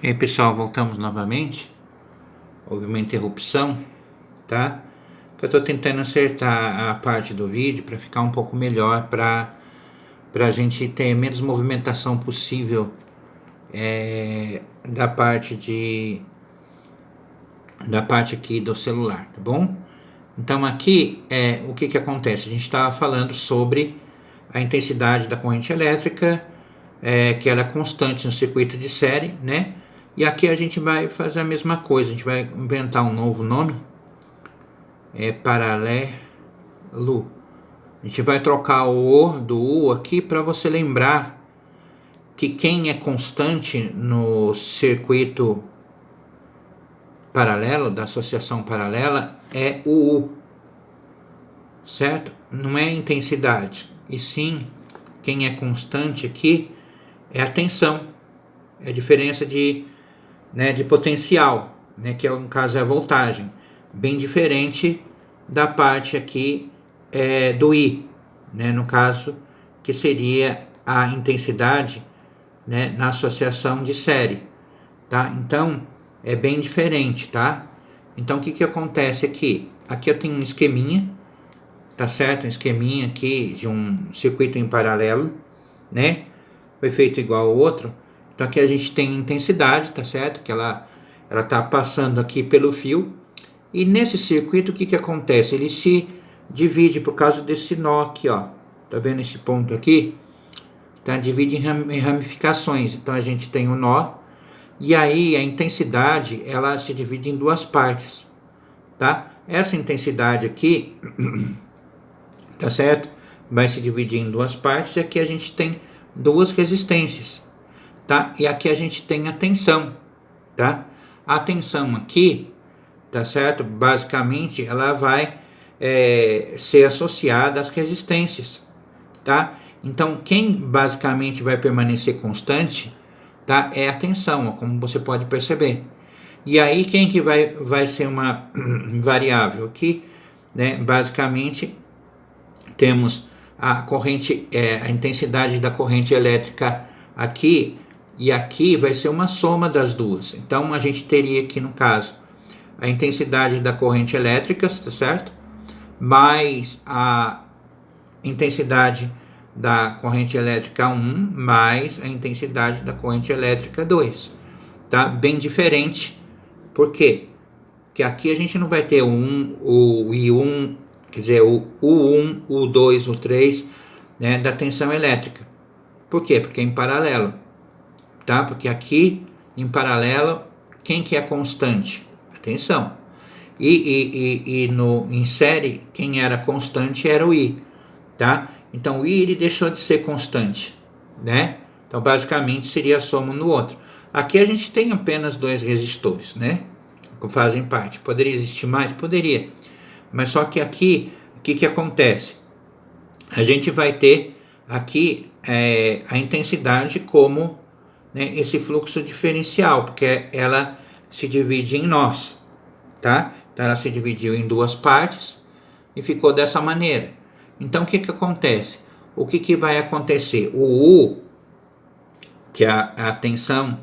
E aí, pessoal, voltamos novamente. Houve uma interrupção, tá? Eu estou tentando acertar a parte do vídeo para ficar um pouco melhor, para a gente ter menos movimentação possível da parte aqui do celular, tá bom? Então aqui o que acontece? A gente estava falando sobre a intensidade da corrente elétrica, que ela é constante no circuito de série, né? E aqui a gente vai fazer a mesma coisa, a gente vai inventar um novo nome, paralelo. A gente vai trocar o O do U aqui para você lembrar que quem é constante no circuito paralelo, da associação paralela, é o U, certo? Não é intensidade, e sim, quem é constante aqui é a tensão, é a diferença de potencial, que no caso é a voltagem, bem diferente da parte aqui do I, no caso que seria a intensidade na associação de série, tá? Então é bem diferente, tá? Então o que acontece aqui? Aqui eu tenho um esqueminha, tá certo? Um esqueminha aqui de um circuito em paralelo, foi feito igual ao outro. Então aqui a gente tem intensidade, tá certo? Que ela tá passando aqui pelo fio. E nesse circuito o que acontece? Ele se divide por causa desse nó aqui, ó. Tá vendo esse ponto aqui? Tá? Divide em ramificações. Então a gente tem o nó. E aí a intensidade ela se divide em duas partes, tá? Essa intensidade aqui, tá certo? Vai se dividir em duas partes. E aqui a gente tem duas resistências, tá? E aqui a gente tem a tensão, tá? A tensão aqui, tá certo? Basicamente ela vai ser associada às resistências, tá? Então quem basicamente vai permanecer constante, tá? É a tensão, ó, como você pode perceber. E aí quem que vai ser uma variável aqui, basicamente temos a corrente, a intensidade da corrente elétrica aqui, e aqui vai ser uma soma das duas. Então a gente teria aqui no caso a intensidade da corrente elétrica, tá certo? Mais a intensidade da corrente elétrica 1 mais a intensidade da corrente elétrica 2, tá? Bem diferente. Por quê? Porque aqui a gente não vai ter o I1, quer dizer, o U1, o U2, o U3, da tensão elétrica. Por quê? Porque é em paralelo, tá? Porque aqui, em paralelo, quem que é constante? A tensão. E em série, quem era constante era o I, tá? Então, o I ele deixou de ser constante, Então, basicamente, seria a soma um no outro. Aqui a gente tem apenas dois resistores, que fazem parte. Poderia existir mais? Poderia. Mas só que aqui, o que acontece? A gente vai ter aqui a intensidade como esse fluxo diferencial, porque ela se divide em nós, tá? Então ela se dividiu em duas partes e ficou dessa maneira. Então o que acontece? O que vai acontecer? O U, que é a tensão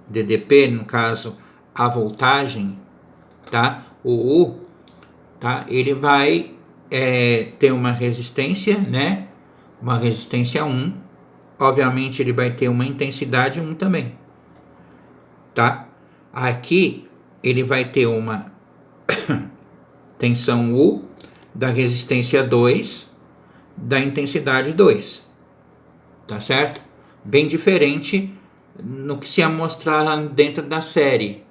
DDP, no caso a voltagem, tá? O U, tá? Ele vai ter uma resistência, uma resistência 1. Obviamente ele vai ter uma intensidade 1 também, tá? Aqui ele vai ter uma tensão U da resistência 2 da intensidade 2, tá certo? Bem diferente no que se mostrar dentro da série,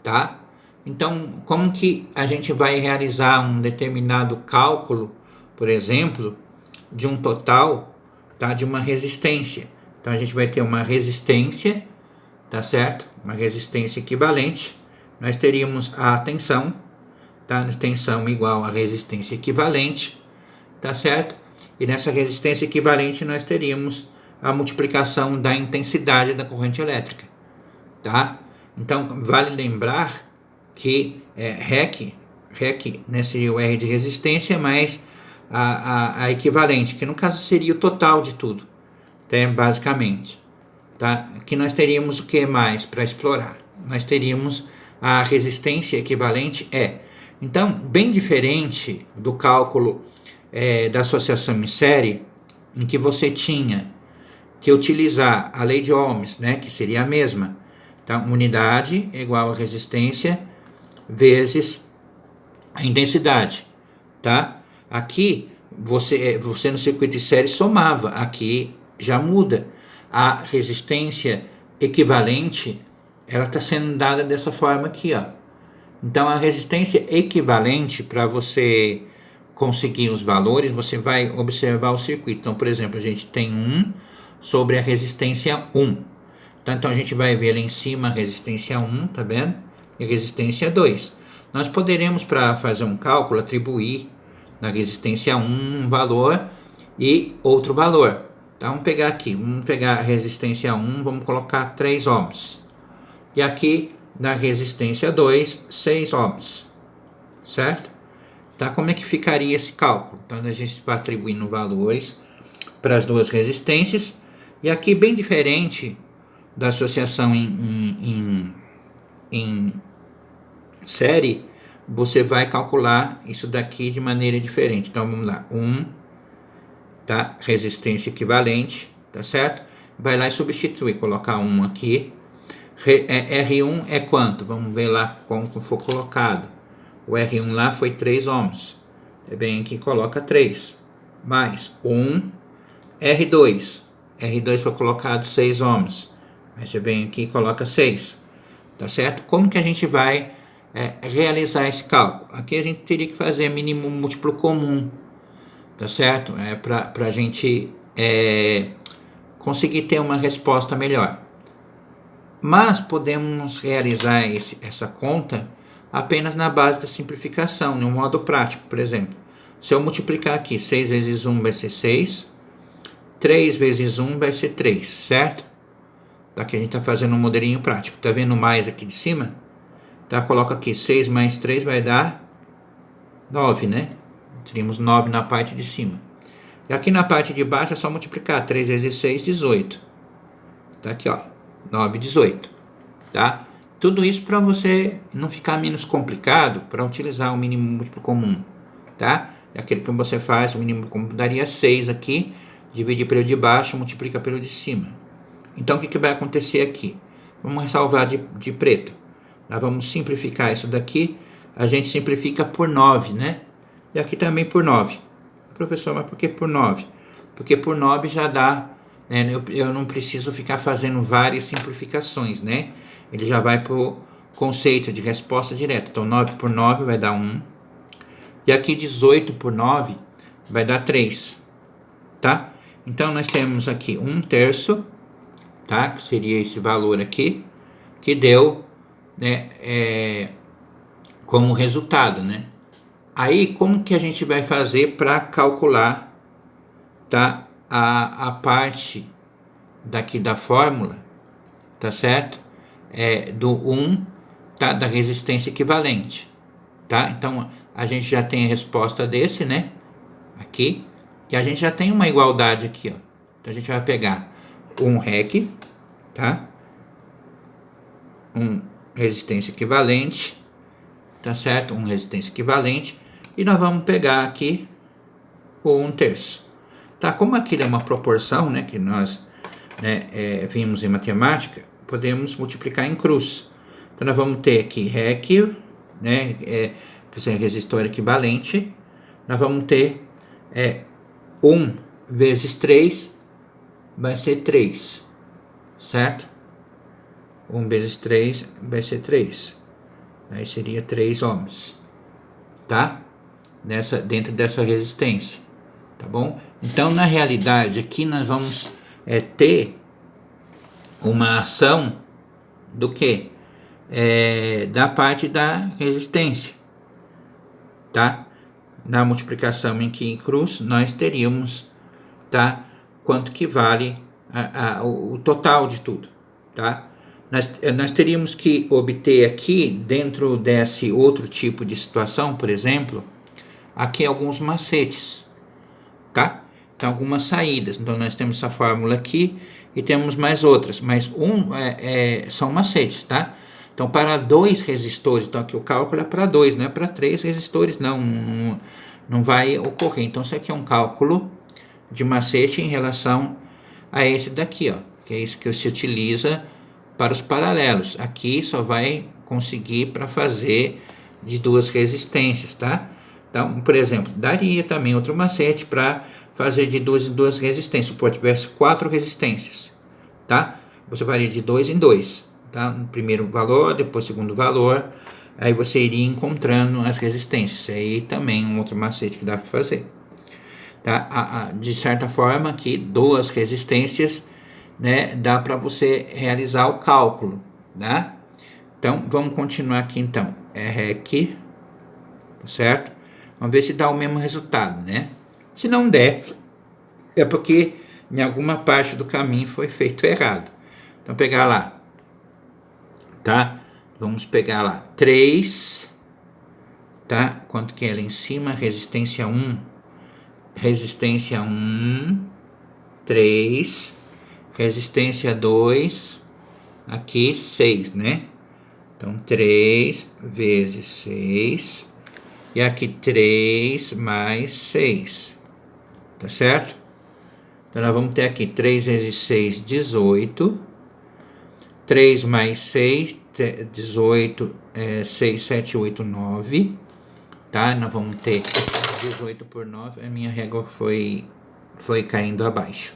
tá? Então, como que a gente vai realizar um determinado cálculo, por exemplo, de um total, tá, de uma resistência? Então, a gente vai ter uma resistência, tá certo? Uma resistência equivalente. Nós teríamos a tensão, tá? Tensão igual a resistência equivalente, tá certo? E nessa resistência equivalente nós teríamos a multiplicação da intensidade da corrente elétrica, tá? Então, vale lembrar que REC, seria o R de resistência mais a equivalente, que no caso seria o total de tudo, basicamente, tá? Aqui nós teríamos o que mais para explorar? Nós teríamos a resistência equivalente E. Então, bem diferente do cálculo da associação em série, em que você tinha que utilizar a lei de Ohms, né, que seria a mesma. Então, unidade igual a resistência vezes a intensidade, tá? Aqui, você no circuito de série somava, aqui já muda. A resistência equivalente, ela está sendo dada dessa forma aqui, ó. Então, a resistência equivalente, para você conseguir os valores, você vai observar o circuito. Então, por exemplo, a gente tem 1 sobre a resistência 1. Então, a gente vai ver ali em cima a resistência 1, tá vendo? E a resistência 2. Nós poderemos, para fazer um cálculo, atribuir na resistência 1 um valor e outro valor. Então, vamos pegar aqui, vamos pegar a resistência 1, vamos colocar 3 ohms. E aqui, na resistência 2, 6 ohms. Certo? Tá? Como é que ficaria esse cálculo? Então, a gente vai atribuindo valores para as duas resistências. E aqui, bem diferente da associação em série, você vai calcular isso daqui de maneira diferente. Então, vamos lá. 1, tá? Resistência equivalente, tá certo? Vai lá e substitui, colocar 1 aqui. R1 é quanto? Vamos ver lá como for colocado. O R1 lá foi 3 ohms. Vem aqui e coloca 3. Mais 1. R2. R2 foi colocado 6 ohms. Aí você vem aqui e coloca 6. Tá certo? Como que a gente vai realizar esse cálculo? Aqui a gente teria que fazer mínimo múltiplo comum. Tá certo? Para a gente conseguir ter uma resposta melhor. Mas podemos realizar essa conta apenas na base da simplificação, no modo prático, por exemplo. Se eu multiplicar aqui, 6 vezes 1 vai ser 6, 3 vezes 1 vai ser 3, certo? Aqui a gente está fazendo um modelinho prático. Tá vendo mais aqui de cima? Tá, coloca aqui, 6 mais 3 vai dar 9, né? Teríamos 9 na parte de cima. E aqui na parte de baixo é só multiplicar, 3 vezes 6, 18. Tá aqui, ó, 9, 18, tá? Tudo isso para você não ficar menos complicado para utilizar o mínimo múltiplo comum, tá? É aquele que você faz, o mínimo comum daria 6 aqui, divide pelo de baixo, multiplica pelo de cima. Então, o que vai acontecer aqui? Vamos salvar de preto. Nós vamos simplificar isso daqui, a gente simplifica por 9, né? E aqui também por 9. Professor, mas por que por 9? Porque por 9 já dá, né? Eu não preciso ficar fazendo várias simplificações, né? Ele já vai para o conceito de resposta direta. Então, 9 por 9 vai dar 1. E aqui 18 por 9 vai dar 3. Tá? Então, nós temos aqui 1/3, tá? Que seria esse valor aqui, que deu, né, como resultado, né? Aí, como que a gente vai fazer para calcular, tá, a parte daqui da fórmula, tá certo? Do 1, tá, da resistência equivalente, tá? Então, a gente já tem a resposta desse, né? Aqui. E a gente já tem uma igualdade aqui, ó. Então, a gente vai pegar 1 REC, tá? Resistência equivalente, tá certo? Resistência equivalente. E nós vamos pegar aqui o 1/3. Tá? Como aquilo é uma proporção, né? Que nós, né, vimos em matemática, podemos multiplicar em cruz. Então, nós vamos ter aqui REC, né? Que é resistor equivalente. Nós vamos ter 1 vezes 3 vai ser 3, certo? 1 vezes 3 vai ser 3. Aí seria 3 ohms, tá? Dentro dessa resistência, tá bom? Então, na realidade, aqui nós vamos ter uma ação do que? Da parte da resistência, tá? Na multiplicação em cruz, nós teríamos, tá? Quanto que vale o total de tudo, tá? Nós teríamos que obter aqui, dentro desse outro tipo de situação, por exemplo, aqui alguns macetes, tá? Então, algumas saídas. Então, nós temos essa fórmula aqui, e temos mais outras, mas são macetes, tá? Então, para 2 resistores, então aqui o cálculo é para 2, não é para 3 resistores, não vai ocorrer. Então, isso aqui é um cálculo de macete em relação a esse daqui, ó, que é isso que se utiliza para os paralelos. Aqui só vai conseguir para fazer de 2 resistências, tá? Então, por exemplo, daria também outro macete para fazer de 2 em 2 resistências. Se tivesse 4 resistências, tá? Você varia de 2 em 2, tá? No primeiro valor, depois segundo valor, aí você iria encontrando as resistências. Aí também um outro macete que dá para fazer, tá? De certa forma, aqui 2 resistências, né? Dá para você realizar o cálculo, né? Então, vamos continuar aqui então. REC, certo? Vamos ver se dá o mesmo resultado, né? Se não der, é porque em alguma parte do caminho foi feito errado. Então, pegar lá, tá? Vamos pegar lá 3, tá? Quanto que é lá em cima? Resistência 1, 3, resistência 2, aqui 6, né? Então, 3 vezes 6, e aqui 3 mais 6, tá certo? Então, nós vamos ter aqui 3 vezes 6, 18, 3 mais 6, 18, 6, 7, 8, 9, tá? Nós vamos ter 18 por 9, a minha régua foi caindo abaixo,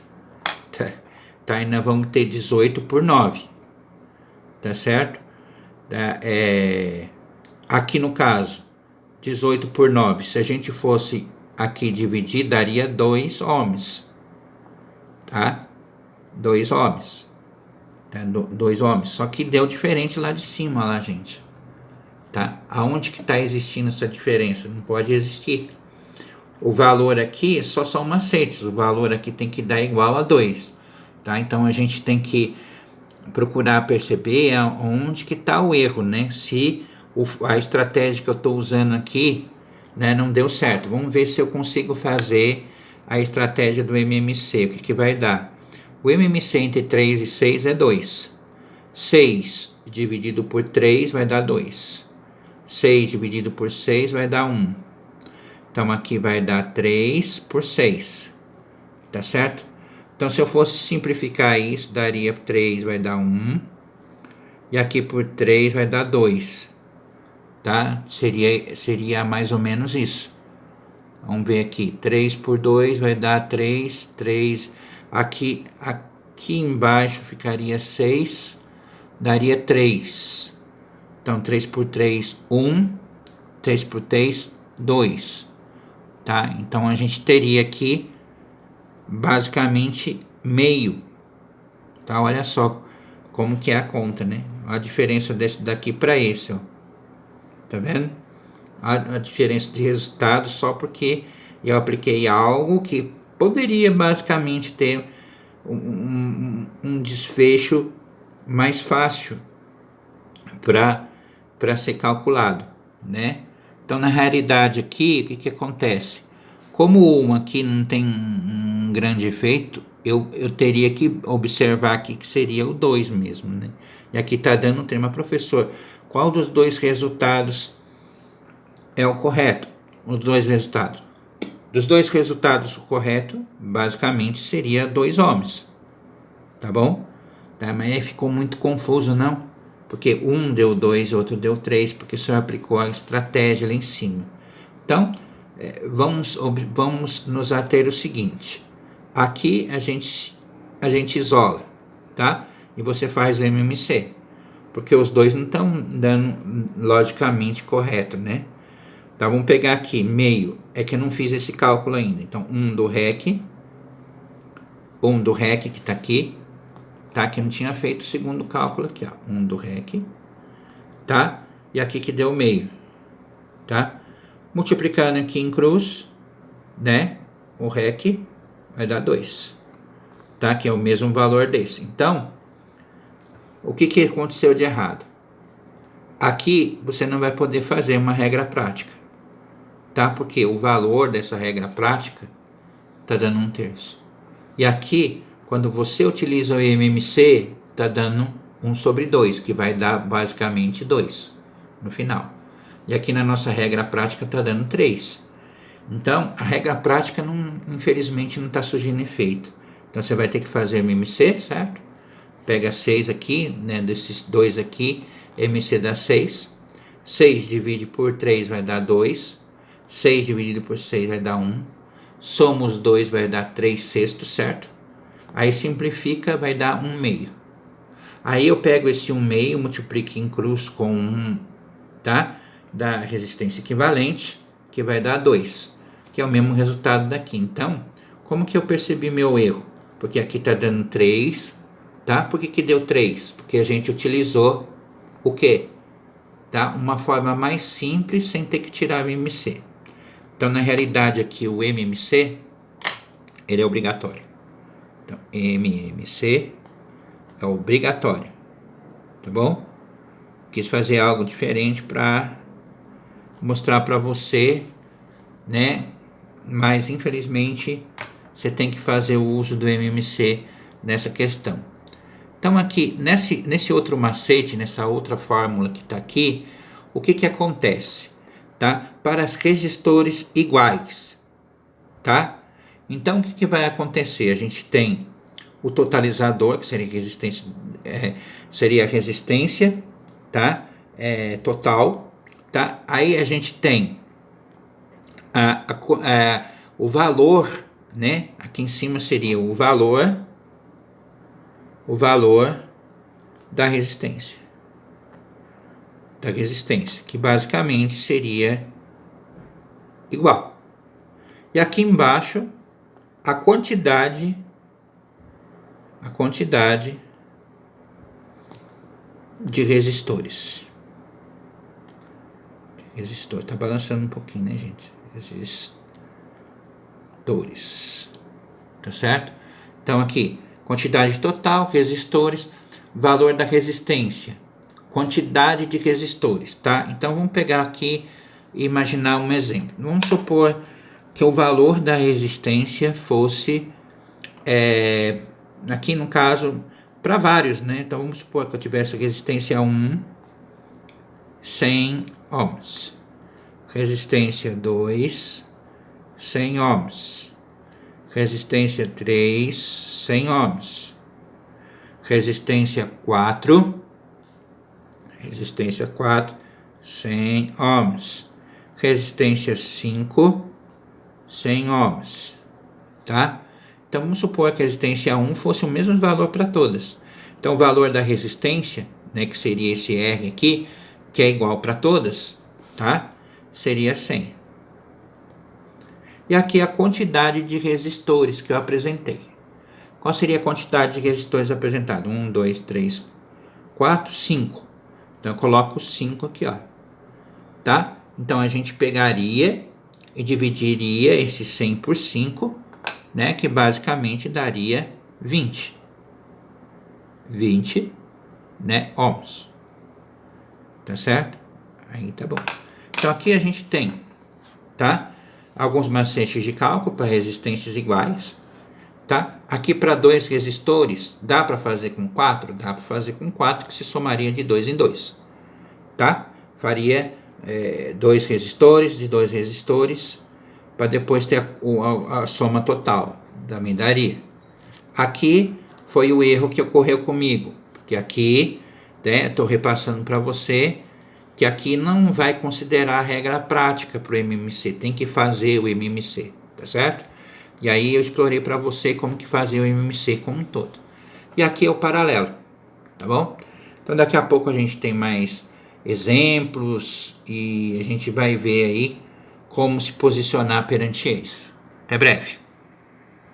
tá? E nós vamos ter 18 por 9, tá certo? Aqui no caso, 18 por 9, se a gente fosse aqui dividir, daria 2 ohms, tá? 2 ohms, tá? 2 ohms, só que deu diferente lá de cima, lá, gente, tá? Aonde que está existindo essa diferença? Não pode existir. O valor aqui só são macetes, o valor aqui tem que dar igual a 2, tá? Então, a gente tem que procurar perceber onde que está o erro, né? Se a estratégia que eu estou usando aqui, né, não deu certo. Vamos ver se eu consigo fazer a estratégia do MMC. O que vai dar? O MMC entre 3 e 6 é 2. 6 dividido por 3 vai dar 2. 6 dividido por 6 vai dar 1. Então, aqui vai dar 3 por 6. Tá certo? Então, se eu fosse simplificar isso, daria 3 vai dar 1. E aqui por 3 vai dar 2. Tá? Seria mais ou menos isso. Vamos ver aqui. 3 por 2 vai dar 3. 3. Aqui embaixo ficaria 6. Daria 3. Então, 3 por 3, 1. 3 por 3, 2. Tá? Então, a gente teria aqui basicamente meio, tá? Olha só como que é a conta, né? A diferença desse daqui para esse, ó. Tá vendo? A diferença de resultado só porque eu apliquei algo que poderia basicamente ter um desfecho mais fácil para ser calculado, né? Então, na realidade aqui, o que acontece? Como um aqui não tem um grande efeito, eu teria que observar aqui que seria o 2 mesmo, né? E aqui está dando um tema, professor, qual dos 2 resultados é o correto? Os 2 resultados. Dos 2 resultados, o correto, basicamente, seria 2 ohms. Tá bom? Tá, mas aí ficou muito confuso, não? Porque um deu 2 e outro deu 3, porque o senhor aplicou a estratégia lá em cima. Então, vamos nos ater o seguinte. Aqui a gente isola, tá? E você faz o MMC. Porque os dois não estão dando logicamente correto, né? Então, vamos pegar aqui, meio. É que eu não fiz esse cálculo ainda. Então, 1 do REC. 1 do REC que está aqui. Tá? Que eu não tinha feito o segundo cálculo aqui, ó. 1 do REC. Tá? E aqui que deu meio. Tá? Multiplicando aqui em cruz, né? O REC vai dar 2. Tá? Que é o mesmo valor desse. Então, o que aconteceu de errado? Aqui você não vai poder fazer uma regra prática. Tá? Porque o valor dessa regra prática está dando 1/3. E aqui quando você utiliza o MMC, está dando 1 sobre 2, que vai dar basicamente 2 no final. E aqui na nossa regra prática está dando 3. Então, a regra prática, infelizmente, não está surgindo efeito. Então, você vai ter que fazer MMC, certo? Pega 6 aqui, né, desses 2 aqui, MC dá 6. 6 divide por 3 vai dar 2. 6 dividido por 6 vai dar 1. Soma os 2 vai dar 3 sextos, certo? Aí simplifica, vai dar 1 meio. Aí eu pego esse 1 meio, multiplico em cruz com 1, tá? Da resistência equivalente, que vai dar 2, que é o mesmo resultado daqui. Então, como que eu percebi meu erro? Porque aqui está dando 3, tá? Por que deu 3? Porque a gente utilizou o quê? Tá? Uma forma mais simples, sem ter que tirar o MMC. Então, na realidade, aqui o MMC, ele é obrigatório. Então, MMC é obrigatório, tá bom? Quis fazer algo diferente para mostrar para você, né? Mas, infelizmente, você tem que fazer o uso do MMC nessa questão. Então, aqui, nesse outro macete, nessa outra fórmula que está aqui, o que acontece? Tá? Para os resistores iguais, tá? Então, o que vai acontecer? A gente tem o totalizador, que seria a resistência, tá? Total, tá? Aí a gente tem o valor, né? Aqui em cima seria o valor da resistência, que basicamente seria igual. E aqui embaixo a quantidade de resistores. Tá balançando um pouquinho, né, gente? Resistores. Tá certo? Então aqui, quantidade total, resistores, valor da resistência, quantidade de resistores, tá? Então vamos pegar aqui e imaginar um exemplo. Vamos supor que o valor da resistência fosse, aqui no caso, para vários, né? Então vamos supor que eu tivesse resistência 1, 100 ohms. Resistência 2, 100 ohms. Resistência 3, 100 ohms. Resistência 4, 100 ohms. Resistência 5, 100 ohms, tá? Então vamos supor que a resistência 1 fosse o mesmo valor para todas. Então o valor da resistência, né, que seria esse R aqui, que é igual para todas, tá? Seria 100. E aqui a quantidade de resistores que eu apresentei. Qual seria a quantidade de resistores apresentada? 1, 2, 3, 4, 5. Então eu coloco 5 aqui, ó. Tá? Então a gente pegaria e dividiria esse 100 por 5, né? Que basicamente daria 20. 20, né? Ohms. Tá certo? Aí tá bom. Então aqui a gente tem, tá? Alguns macetes de cálculo para resistências iguais, tá? Aqui para 2 resistores, dá para fazer com 4? Dá para fazer com 4, que se somaria de 2 em 2, tá? Faria 2 resistores, de 2 resistores, para depois ter a soma total, também daria. Aqui foi o erro que ocorreu comigo, porque aqui, né, estou repassando para você, que aqui não vai considerar a regra prática para o MMC, tem que fazer o MMC, tá certo? E aí eu explorei para você como que fazer o MMC como um todo. E aqui é o paralelo, tá bom? Então daqui a pouco a gente tem mais exemplos e a gente vai ver aí como se posicionar perante eles. Até breve.